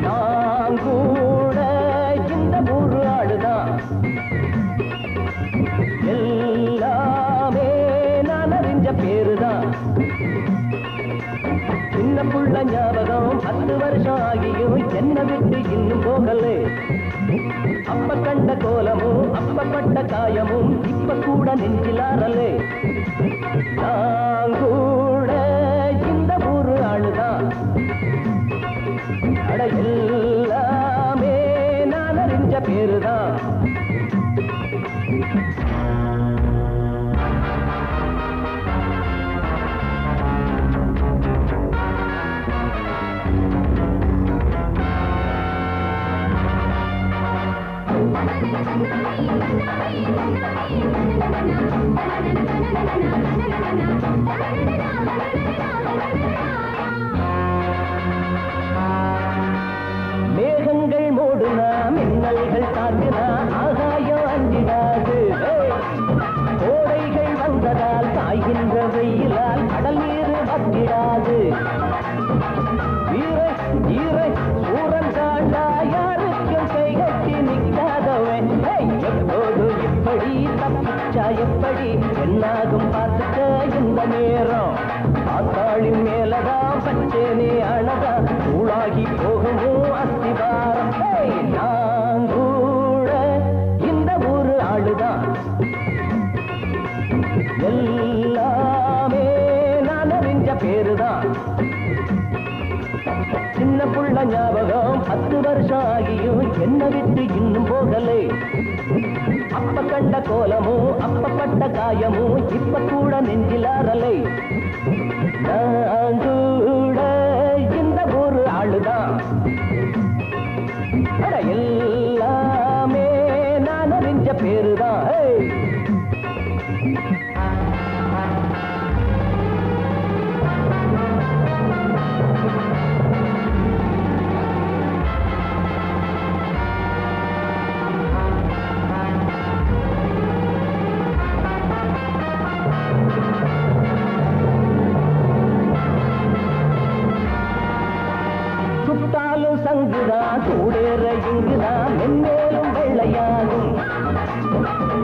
நான் கூட இந்த ஊரு ஆளுதான், எல்லாமே நான் அறிஞ்ச பேருதான். சின்ன புள்ள ஞாபகம் 10 வருஷம் ஆகியும் என்ன விட்டு இன்னும் போகலே. அப்ப கண்ட கோலமும் அப்பப்பட்ட காயமும் இப்ப கூட நெஞ்சிலாரலே. நான் கூட இந்த ஊரு ஆளுதான், அட எல்லாமே நான் அறிஞ்ச பேருதான். மேகங்கள் மூடுனா மின்னல்கள் தாக்குனா ஆகாயம் அஞ்சிடாது. கோடைகள் வந்ததால் காய்கின்ற வெயிலால் கடல் நீர் வற்றிடாது. வீரை ஈரை சூரன் காண்டா யாருக்கும் கைகட்டி நிற்காதவன். எப்போது இப்படி தப்பிச்சா எப்படி என்னாகும் பார்த்துக்க இந்த நேரம். ஆத்தாளின் மேலதான் பச்சேனே அழகா தூளாகி போகுமோ அஸ்திவாரம். நான் கூட இந்த ஊரு ஆளுதான், எல்லாமே நான் அறிஞ்ச பேருதான். சின்ன புள்ள ஞாபகம் 10 வருஷம் ஆகியும் என்ன விட்டு இன்னும் போகலே. அப்ப கண்ட கோலமும் அப்பப்பட்ட காயமும் இப்ப கூட நெஞ்சிலாரலை. நான் கூட இந்த ஊரு ஆளுதான், அட எல்லாமே நான் அறிஞ்ச பேருதான். சுட்டாலும் சங்குதான் கூடேற இங்குதான் மென்மேலும் வெள்ளையாகும்.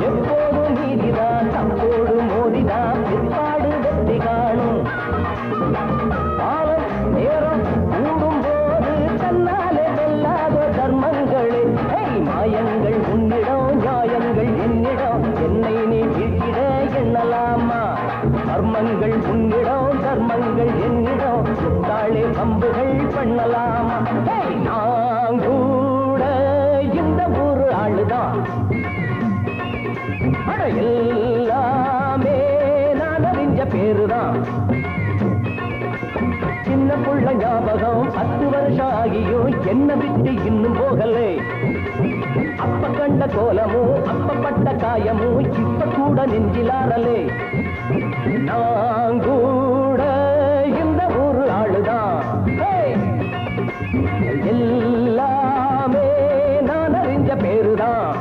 எப்போதும் நீதிதான் தப்போடு மோதிதான் பிற்பாடு வெற்றி காணும். பாவம் நேரம் கூடும் போது தன்னாலே வெல்லாத தர்மங்களே. மாயங்கள் உன்னிடம் நியாயங்கள் என்னிடம், என்னை நீ வீழ்த்திட எண்ணலாமா. கர்மங்கள் உன்னிடம் தர்மங்கள் என்னிடம், சுத்தாளே பம்புகள் பண்ணலாமா. நான் கூட இந்த ஊரு ஆளுதான், அட எல்லாமே நான் அறிஞ்ச பேருதான். சின்ன புள்ள ஞாபகம் 10 வருஷம் ஆகியும் என்ன விட்டு இன்னும் போகலே. அப்ப கண்ட கோலமும் அப்பப்பட்ட காயமும் இப்ப கூட நெஞ்சிலாரலே. நான் கூட இந்த ஊரு ஆளுதான், எல்லாமே நான் அறிஞ்ச பேருதான்.